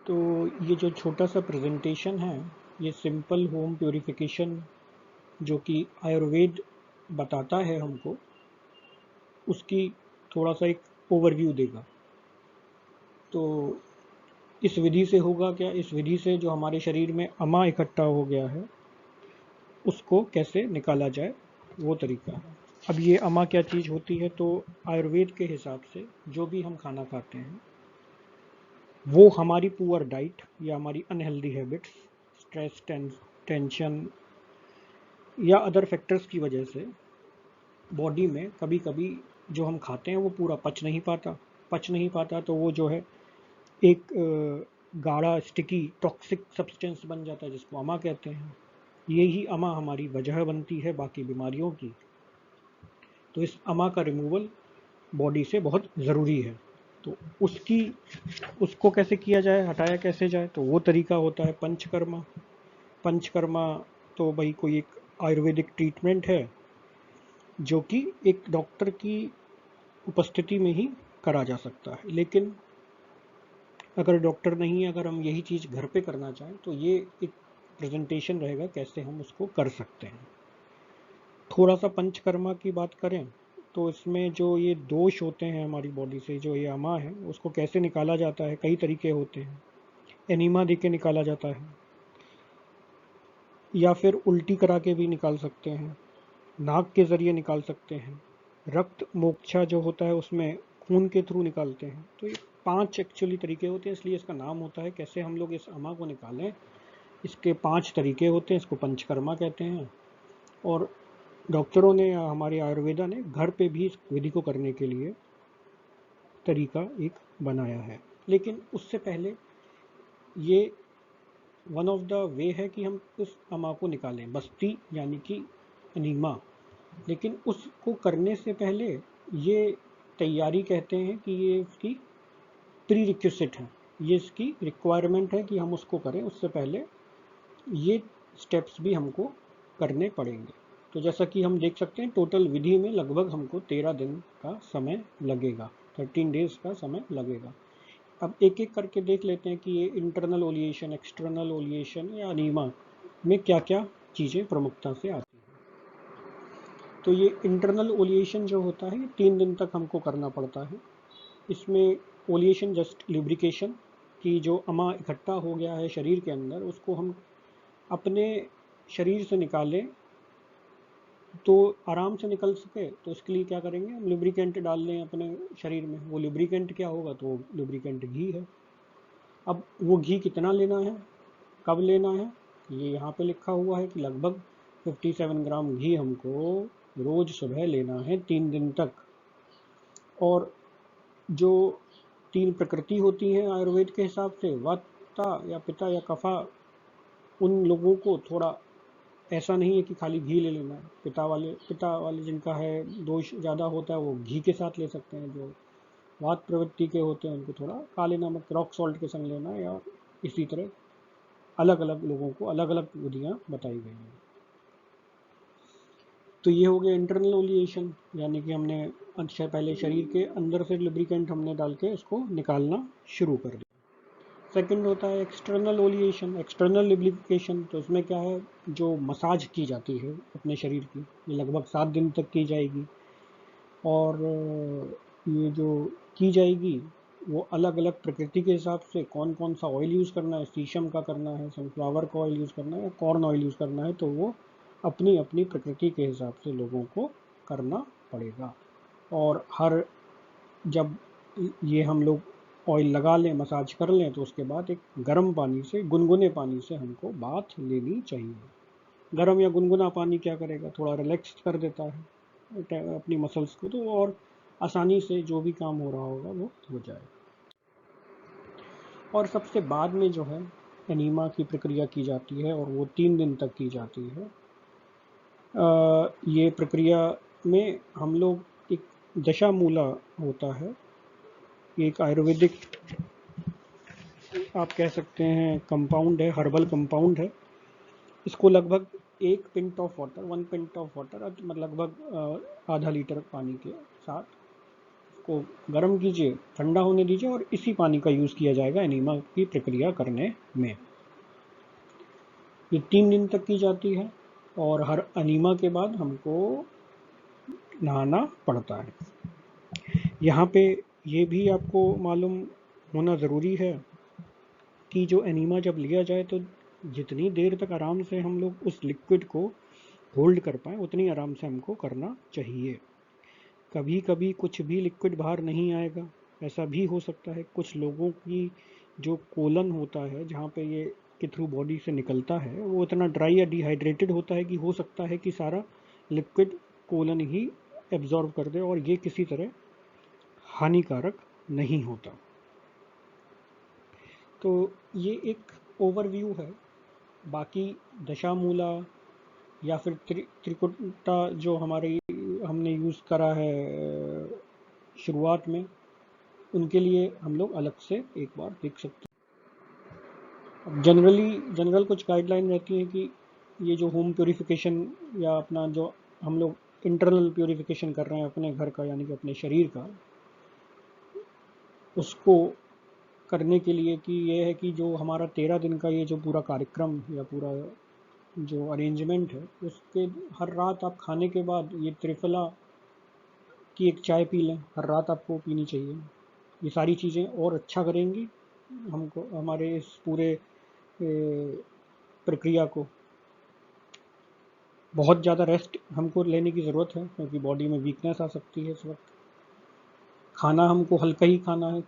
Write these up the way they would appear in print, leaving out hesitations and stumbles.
तो ये जो छोटा सा प्रेजेंटेशन है, ये सिंपल होम प्योरिफिकेशन जो कि आयुर्वेद बताता है हमको, उसकी थोड़ा सा एक ओवरव्यू देगा। तो इस विधि से होगा क्या, इस विधि से जो हमारे शरीर में अमा इकट्ठा हो गया है उसको कैसे निकाला जाए, वो तरीका है। अब ये अमा क्या चीज़ होती है, तो आयुर्वेद के हिसाब से जो भी हम खाना खाते हैं वो हमारी पुअर डाइट या हमारी अनहेल्दी हैबिट्स, स्ट्रेस, टेंशन या अदर फैक्टर्स की वजह से बॉडी में कभी कभी जो हम खाते हैं वो पूरा पच नहीं पाता, तो वो जो है एक गाढ़ा स्टिकी टॉक्सिक सब्सटेंस बन जाता है जिसको अमा कहते हैं। यही अमा हमारी वजह बनती है बाकी बीमारियों की। तो इस अमा का रिमूवल बॉडी से बहुत ज़रूरी है। तो उसको कैसे किया जाए, हटाया कैसे जाए, तो वो तरीका होता है पंचकर्मा। पंचकर्मा तो भाई कोई एक आयुर्वेदिक ट्रीटमेंट है जो कि एक डॉक्टर की उपस्थिति में ही करा जा सकता है। लेकिन अगर डॉक्टर नहीं है, अगर हम यही चीज़ घर पे करना चाहें तो ये एक प्रेजेंटेशन रहेगा कैसे हम उसको कर सकते हैं। थोड़ा सा पंचकर्मा की बात करें तो इसमें जो ये दोष होते हैं हमारी बॉडी से, जो ये अमा है उसको कैसे निकाला जाता है, कई तरीके होते हैं। एनीमा दे के निकाला जाता है या फिर उल्टी करा के भी निकाल सकते हैं, नाक के ज़रिए निकाल सकते हैं, रक्त मोक्षा जो होता है उसमें खून के थ्रू निकालते हैं। तो ये 5 एक्चुअली तरीके होते हैं, इसलिए इसका नाम होता है कैसे हम लोग इस अमा को निकालें। इसके 5 तरीके होते हैं, इसको पंचकर्मा कहते हैं। और डॉक्टरों ने या हमारे आयुर्वेदा ने घर पे भी इस विधि को करने के लिए तरीका एक बनाया है। लेकिन उससे पहले ये वन ऑफ द वे है कि हम उस अमा को निकालें, बस्ती यानी कि अनीमा। लेकिन उसको करने से पहले ये तैयारी कहते हैं कि ये इसकी प्री रिक्विजिट है, ये इसकी रिक्वायरमेंट है कि हम उसको करें। उससे पहले ये स्टेप्स भी हमको करने पड़ेंगे। तो जैसा कि हम देख सकते हैं टोटल विधि में लगभग हमको 13 दिन का समय लगेगा, 13 डेज का समय लगेगा। अब एक एक करके देख लेते हैं कि ये इंटरनल ओलिएशन, एक्सटर्नल ओलिएशन या अनीमा में क्या क्या चीज़ें प्रमुखता से आती हैं। तो ये इंटरनल ओलिएशन जो होता है ये 3 दिन तक हमको करना पड़ता है। इसमें ओलिएशन जस्ट लुब्रिकेशन की जो अमा इकट्ठा हो गया है शरीर के अंदर उसको हम अपने शरीर से निकालें तो आराम से निकल सके। तो इसके लिए क्या करेंगे, हम लुब्रिकेंट डाल लें अपने शरीर में। वो लुब्रिकेंट क्या होगा, तो लुब्रिकेंट घी है। अब वो घी कितना लेना है, कब लेना है, ये यहाँ पे लिखा हुआ है कि लगभग 57 ग्राम घी हमको रोज़ सुबह लेना है 3 दिन तक। और जो 3 प्रकृति होती हैं आयुर्वेद के हिसाब से, वाता या पिता या कफा, उन लोगों को थोड़ा ऐसा नहीं है कि खाली घी ले लेना है। पिता वाले जिनका है दोष ज़्यादा होता है वो घी के साथ ले सकते हैं। जो वात प्रवृत्ति के होते हैं उनको थोड़ा काले नमक रॉक सॉल्ट के संग लेना है। या इसी तरह अलग अलग लोगों को अलग अलग विधियाँ बताई गई हैं। तो ये हो गया इंटरनल ओलिएशन, यानी कि हमने अच्छा पहले शरीर के अंदर से लुब्रिकेंट हमने डाल के उसको निकालना शुरू कर दिया। सेकंड होता है एक्सटर्नल ओलिएशन, एक्सटर्नल लुब्रिकेशन। तो इसमें क्या है, जो मसाज की जाती है अपने शरीर की, ये लगभग 7 दिन तक की जाएगी। और ये जो की जाएगी वो अलग अलग प्रकृति के हिसाब से कौन कौन सा ऑयल यूज़ करना है, शीशम का करना है, सनफ्लावर का ऑयल यूज़ करना है या कॉर्न ऑयल यूज़ करना है, तो वो अपनी अपनी प्रकृति के हिसाब से लोगों को करना पड़ेगा। और हर जब ये हम लोग ऑयल लगा लें, मसाज कर लें, तो उसके बाद एक गर्म पानी से, गुनगुने पानी से हमको बाथ लेनी चाहिए। गर्म या गुनगुना पानी क्या करेगा, थोड़ा रिलैक्स कर देता है अपनी मसल्स को, तो और आसानी से जो भी काम हो रहा होगा वो हो जाएगा। और सबसे बाद में जो है एनीमा की प्रक्रिया की जाती है और वो 3 दिन तक की जाती है। ये प्रक्रिया में हम लोग एक दशामूला होता है, एक आयुर्वेदिक आप कह सकते हैं कंपाउंड है, हर्बल कंपाउंड है। इसको लगभग 1 pint of water, 1 pint of water, मतलब लगभग आधा लीटर पानी के साथ को गर्म कीजिए, ठंडा होने दीजिए और इसी पानी का यूज़ किया जाएगा एनीमा की प्रक्रिया करने में। ये 3 दिन तक की जाती है और हर एनीमा के बाद हमको नहाना पड़ता है। यहाँ पे ये भी आपको मालूम होना ज़रूरी है कि जो एनीमा जब लिया जाए तो जितनी देर तक आराम से हम लोग उस लिक्विड को होल्ड कर पाएँ उतनी आराम से हमको करना चाहिए। कभी कभी कुछ भी लिक्विड बाहर नहीं आएगा, ऐसा भी हो सकता है। कुछ लोगों की जो कोलन होता है जहाँ पे ये के थ्रू बॉडी से निकलता है वो इतना ड्राई या डिहाइड्रेटेड होता है कि हो सकता है कि सारा लिक्विड कोलन ही एब्जॉर्ब कर दे और ये किसी तरह हानिकारक नहीं होता। तो ये एक ओवरव्यू है। बाकी दशामूला या फिर त्रिकुटा जो हमारी हमने यूज़ करा है शुरुआत में, उनके लिए हम लोग अलग से एक बार देख सकते हैं। जनरल कुछ गाइडलाइन रहती है कि ये जो होम प्योरीफिकेशन या अपना जो हम लोग इंटरनल प्योरीफिकेशन कर रहे हैं अपने घर का यानी कि अपने शरीर का, उसको करने के लिए कि ये है कि जो हमारा 13 दिन का ये जो पूरा कार्यक्रम या पूरा जो अरेंजमेंट है उसके हर रात आप खाने के बाद ये त्रिफला की एक चाय पी लें, हर रात आपको पीनी चाहिए। ये सारी चीज़ें और अच्छा करेंगी हमको हमारे इस पूरे प्रक्रिया को। बहुत ज़्यादा रेस्ट हमको लेने की ज़रूरत है क्योंकि बॉडी में वीकनेस आ सकती है इस वक्त। खाना हमको हल्का ही खाना है,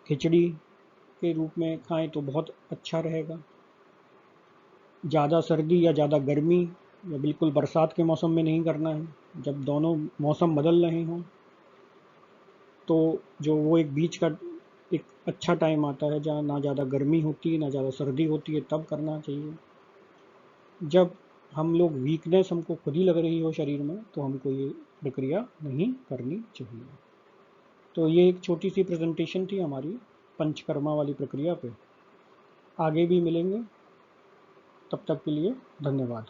खिचड़ी के रूप में खाएं तो बहुत अच्छा रहेगा। ज़्यादा सर्दी या ज़्यादा गर्मी या बिल्कुल बरसात के मौसम में नहीं करना है। जब दोनों मौसम बदल रहे हों तो जो वो एक बीच का एक अच्छा टाइम आता है जहाँ ना ज़्यादा गर्मी होती है ना ज़्यादा सर्दी होती है, तब करना चाहिए। जब हम लोग वीकनेस हमको खुद ही लग रही हो शरीर में तो हमको ये प्रक्रिया नहीं करनी चाहिए। तो ये एक छोटी सी प्रेजेंटेशन थी हमारी पंचकर्मा वाली प्रक्रिया पे। आगे भी मिलेंगे, तब तक के लिए धन्यवाद।